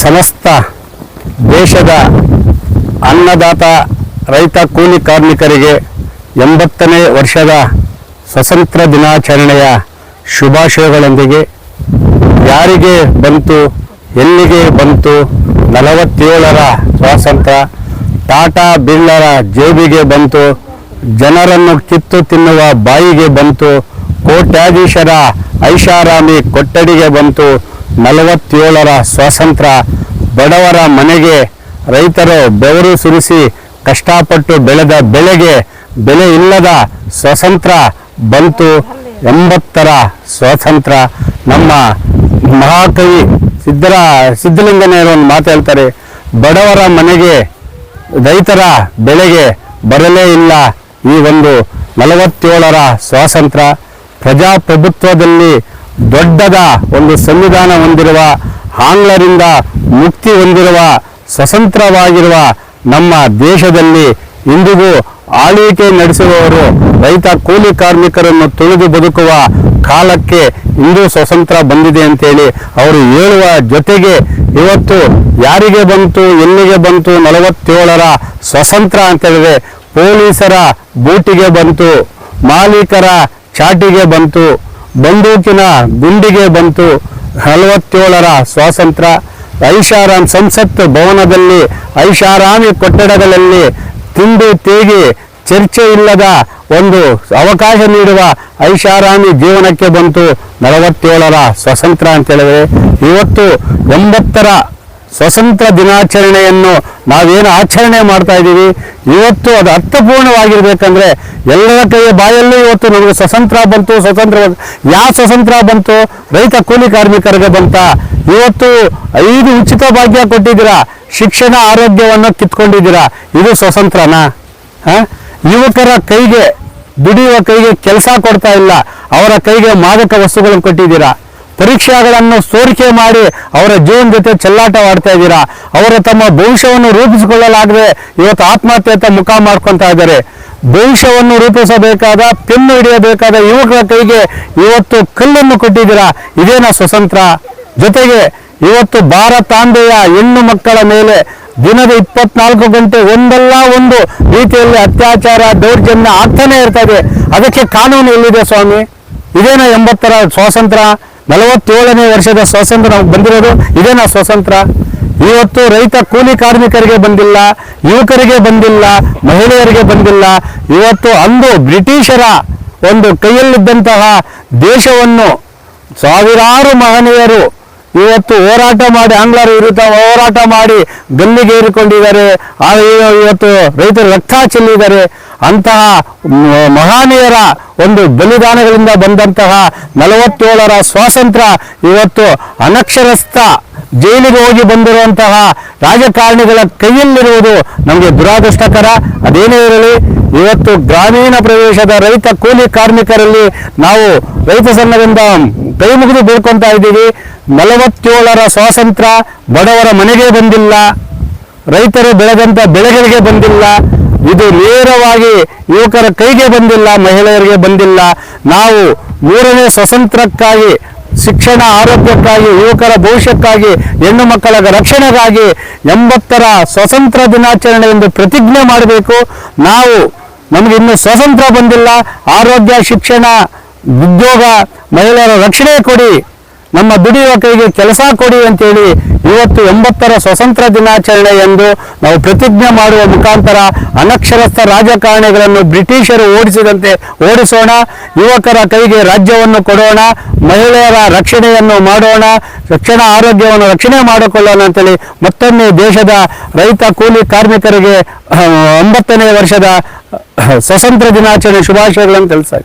ಸಮಸ್ತ ದೇಶದ ಅನ್ನದಾತ ರೈತ ಕೂಲಿ ಕಾರ್ಮಿಕರಿಗೆ 80ನೇ ವರ್ಷದ ಸ್ವತಂತ್ರ ದಿನಾಚರಣೆಯ ಶುಭಾಶಯಗಳೊಂದಿಗೆ ಯಾರಿಗೆ ಬಂತು ಎಲ್ಲಿಗೆ ಬಂತು 47ರ ಸ್ವಾತಂತ್ರ್ಯ ಟಾಟಾ ಬಿರ್ಲಾರ ಜೇಬಿಗೆ ಬಂತು, ಜನರನ್ನು ಕಿತ್ತು ತಿನ್ನುವ ಬಾಯಿಗೆ ಬಂತು, ಕೋಟ್ಯಾಧೀಶರ ಐಷಾರಾಮಿ ಕೊಠಡಿಗೆ ಬಂತು 47ರ ಸ್ವಾತಂತ್ರ್ಯ. ಬಡವರ ಮನೆಗೆ ರೈತರು ಬೆವರು ಸುರಿಸಿ ಕಷ್ಟಪಟ್ಟು ಬೆಳೆದ ಬೆಳೆಗೆ ಬೆಲೆ ಇಲ್ಲದ ಸ್ವಾತಂತ್ರ್ಯ ಬಂತು. 80ರ ಸ್ವಾತಂತ್ರ್ಯ. ನಮ್ಮ ಮಹಾಕವಿ ಸಿದ್ಧಲಿಂಗಯ್ಯನವರು ಒಂದು ಮಾತು ಹೇಳ್ತಾರೆ, ಬಡವರ ಮನೆಗೆ ರೈತರ ಬೆಳೆಗೆ ಬರಲೇ ಇಲ್ಲ ಈ ಒಂದು 47ರ ಸ್ವಾತಂತ್ರ್ಯ. ಪ್ರಜಾಪ್ರಭುತ್ವದಲ್ಲಿ ದೊಡ್ಡದ ಒಂದು ಸಂವಿಧಾನ ಹೊಂದಿರುವ, ಆಂಗ್ಲರಿಂದ ಮುಕ್ತಿ ಹೊಂದಿರುವ, ಸ್ವತಂತ್ರವಾಗಿರುವ ನಮ್ಮ ದೇಶದಲ್ಲಿ ಇಂದಿಗೂ ಆಳ್ವಿಕೆ ನಡೆಸುವವರು ರೈತ ಕೂಲಿ ಕಾರ್ಮಿಕರನ್ನು ತುಳಿದು ಬದುಕುವ ಕಾಲಕ್ಕೆ ಇಂದು ಸ್ವತಂತ್ರ ಬಂದಿದೆ ಅಂತೇಳಿ ಅವರು ಹೇಳುವ ಜೊತೆಗೆ ಇವತ್ತು ಯಾರಿಗೆ ಬಂತು ಎಲ್ಲಿಗೆ ಬಂತು 47ರ ಸ್ವತಂತ್ರ ಅಂತೇಳಿದ್ರೆ ಪೊಲೀಸರ ಬೂಟಿಗೆ ಬಂತು, ಮಾಲೀಕರ ಚಾಟಿಗೆ ಬಂತು, ಬಂದೂಕಿನ ಗುಂಡಿಗೆ ಬಂತು 47ರ ಸ್ವಾತಂತ್ರ್ಯ. ಐಷಾರಾಮ್ ಸಂಸತ್ ಭವನದಲ್ಲಿ ಐಷಾರಾಮಿ ಕೊಠಡಗಳಲ್ಲಿ ತಿಂದು ತೇಗಿ ಚರ್ಚೆ ಇಲ್ಲದ ಒಂದು ಅವಕಾಶ ನೀಡುವ ಐಷಾರಾಮಿ ಜೀವನಕ್ಕೆ ಬಂತು 47ರ ಸ್ವಾತಂತ್ರ್ಯ ಅಂತ ಹೇಳಿದ್ರೆ. ಇವತ್ತು 80ರ ಸ್ವತಂತ್ರ ದಿನಾಚರಣೆಯನ್ನು ನಾವೇನು ಆಚರಣೆ ಮಾಡ್ತಾ ಇದ್ದೀವಿ, ಇವತ್ತು ಅದು ಅರ್ಥಪೂರ್ಣವಾಗಿರ್ಬೇಕಂದ್ರೆ ಎಲ್ಲರ ಕೈಯ ಬಾಯಲ್ಲೂ ಇವತ್ತು ನಮಗೆ ಸ್ವತಂತ್ರ ಬಂತು. ಯಾವ ಸ್ವತಂತ್ರ ಬಂತು? ರೈತ ಕೂಲಿ ಕಾರ್ಮಿಕರಿಗೆ ಬಂತ. ಇವತ್ತು 5 ಉಚಿತ ಭಾಗ್ಯ ಕೊಟ್ಟಿದ್ದೀರಾ, ಶಿಕ್ಷಣ ಆರೋಗ್ಯವನ್ನು ಕಿತ್ಕೊಂಡಿದ್ದೀರಾ, ಇದು ಸ್ವತಂತ್ರನಾ? ಯುವಕರ ಕೈಗೆ ದುಡಿಯುವ ಕೈಗೆ ಕೆಲಸ ಕೊಡ್ತಾ ಇಲ್ಲ, ಅವರ ಕೈಗೆ ಮಾದಕ ವಸ್ತುಗಳನ್ನು ಕೊಟ್ಟಿದ್ದೀರಾ. ಪರೀಕ್ಷೆಗಳನ್ನು ಸೋರಿಕೆ ಮಾಡಿ ಅವರ ಜೀವನ ಜೊತೆ ಚೆಲ್ಲಾಟವಾಡ್ತಾ ಇದ್ದೀರಾ. ಅವರ ತಮ್ಮ ಭವಿಷ್ಯವನ್ನು ರೂಪಿಸಿಕೊಳ್ಳಲಾಗದೆ ಇವತ್ತು ಆತ್ಮಹತ್ಯೆ ಮುಖ ಮಾಡ್ಕೊತಾ ಇದ್ದಾರೆ. ಭವಿಷ್ಯವನ್ನು ರೂಪಿಸಬೇಕಾದ, ಪೆನ್ನು ಹಿಡಿಯಬೇಕಾದ ಯುವಕರ ಕೈಗೆ ಇವತ್ತು ಕಲ್ಲನ್ನು ಕೊಟ್ಟಿದ್ದೀರಾ. ಇದೇನಾ ಸ್ವತಂತ್ರ? ಜೊತೆಗೆ ಇವತ್ತು ಭಾರತಾಂಬೆಯ ಹೆಣ್ಣು ಮಕ್ಕಳ ಮೇಲೆ ದಿನದ 24 ಗಂಟೆ ಒಂದಲ್ಲ ಒಂದು ರೀತಿಯಲ್ಲಿ ಅತ್ಯಾಚಾರ ದೌರ್ಜನ್ಯ ಆಗ್ತಾನೆ ಇರ್ತದೆ. ಅದಕ್ಕೆ ಕಾನೂನು ಎಲ್ಲಿದೆ ಸ್ವಾಮಿ? ಇದೇನಾ 80ರ ಸ್ವಾತಂತ್ರ್ಯ? 47ನೇ ವರ್ಷದ ಸ್ವಾತಂತ್ರ್ಯ ನಮಗೆ ಬಂದಿರೋದು ಇದೇನಾ ಸ್ವಾತಂತ್ರ್ಯ? ಇವತ್ತು ರೈತ ಕೂಲಿ ಕಾರ್ಮಿಕರಿಗೆ ಬಂದಿಲ್ಲ, ಯುವಕರಿಗೆ ಬಂದಿಲ್ಲ, ಮಹಿಳೆಯರಿಗೆ ಬಂದಿಲ್ಲ. ಇವತ್ತು ಅಂದು ಬ್ರಿಟಿಷರ ಒಂದು ಕೈಯಲ್ಲಿದ್ದಂತಹ ದೇಶವನ್ನು ಸಾವಿರಾರು ಮಹನೀಯರು ಇವತ್ತು ಹೋರಾಟ ಮಾಡಿ, ಆಂಗ್ಲರ ವಿರುದ್ಧ ಹೋರಾಟ ಮಾಡಿ ಗಲ್ಲಿಗೇರಿಕೊಂಡಿದ್ದಾರೆ. ಇವತ್ತು ರೈತರು ರಕ್ತ ಚೆಲ್ಲಿದ್ದಾರೆ. ಅಂತಹ ಮಹನೀಯರ ಒಂದು ಬಲಿದಾನಗಳಿಂದ ಬಂದಂತಹ 47ರ ಸ್ವಾತಂತ್ರ್ಯ ಇವತ್ತು ಅನಕ್ಷರಸ್ಥ ಜೈಲಿಗೆ ಹೋಗಿ ಬಂದಿರುವಂತಹ ರಾಜಕಾರಣಿಗಳ ಕೈಯಲ್ಲಿರುವುದು ನಮಗೆ ದುರಾದೃಷ್ಟಕರ. ಅದೇನೇ ಇರಲಿ, ಇವತ್ತು ಗ್ರಾಮೀಣ ಪ್ರದೇಶದ ರೈತ ಕೂಲಿ ಕಾರ್ಮಿಕರಲ್ಲಿ ನಾವು ರೈತ ಸಂಘದಿಂದ ಕೈ ಮುಗಿದು ಬೇಡ್ಕೊತಾ ಇದ್ದೀವಿ. 47ರ ಸ್ವಾತಂತ್ರ್ಯ ಬಡವರ ಮನೆಗೆ ಬಂದಿಲ್ಲ, ರೈತರು ಬೆಳೆದಂಥ ಬೆಳೆಗಳಿಗೆ ಬಂದಿಲ್ಲ, ಇದು ನೇರವಾಗಿ ಯುವಕರ ಕೈಗೆ ಬಂದಿಲ್ಲ, ಮಹಿಳೆಯರಿಗೆ ಬಂದಿಲ್ಲ. ನಾವು 3ನೇ ಸ್ವಾತಂತ್ರ್ಯಕ್ಕಾಗಿ, ಶಿಕ್ಷಣ ಆರೋಗ್ಯಕ್ಕಾಗಿ, ಯುವಕರ ಭವಿಷ್ಯಕ್ಕಾಗಿ, ಹೆಣ್ಣು ಮಕ್ಕಳ ರಕ್ಷಣೆಗಾಗಿ 80ರ ಸ್ವಾತಂತ್ರ್ಯ ದಿನಾಚರಣೆ ಎಂದು ಪ್ರತಿಜ್ಞೆ ಮಾಡಬೇಕು. ನಮಗೆ ಇನ್ನೂ ಸ್ವಾತಂತ್ರ್ಯ ಬಂದಿಲ್ಲ, ಆರೋಗ್ಯ, ಶಿಕ್ಷಣ, ಉದ್ಯೋಗ, ಮಹಿಳೆಯರ ರಕ್ಷಣೆ ಕೊಡಿ, ನಮ್ಮ ದುಡಿಯುವ ಕೈಗೆ ಕೆಲಸ ಕೊಡಿ ಅಂತೇಳಿ ಇವತ್ತು 80ರ ಸ್ವಾತಂತ್ರ್ಯ ದಿನಾಚರಣೆ ಎಂದು ನಾವು ಪ್ರತಿಜ್ಞೆ ಮಾಡುವ ಮುಖಾಂತರ ಅನಕ್ಷರಸ್ಥ ರಾಜಕಾರಣಿಗಳನ್ನು ಬ್ರಿಟಿಷರು ಓಡಿಸಿದಂತೆ ಓಡಿಸೋಣ. ಯುವಕರ ಕೈಗೆ ರಾಜ್ಯವನ್ನು ಕೊಡೋಣ, ಮಹಿಳೆಯರ ರಕ್ಷಣೆಯನ್ನು ಮಾಡೋಣ, ರಕ್ಷಣಾ ಆರೋಗ್ಯವನ್ನು ರಕ್ಷಣೆ ಮಾಡಿಕೊಳ್ಳೋಣ ಅಂತೇಳಿ ಮತ್ತೊಮ್ಮೆ ದೇಶದ ರೈತ ಕೂಲಿ ಕಾರ್ಮಿಕರಿಗೆ 80ನೇ ವರ್ಷದ ಸ್ವತಂತ್ರ ದಿನಾಚರಣೆ ಶುಭಾಶಯಗಳನ್ನು ತಿಳಿಸ್ತಾ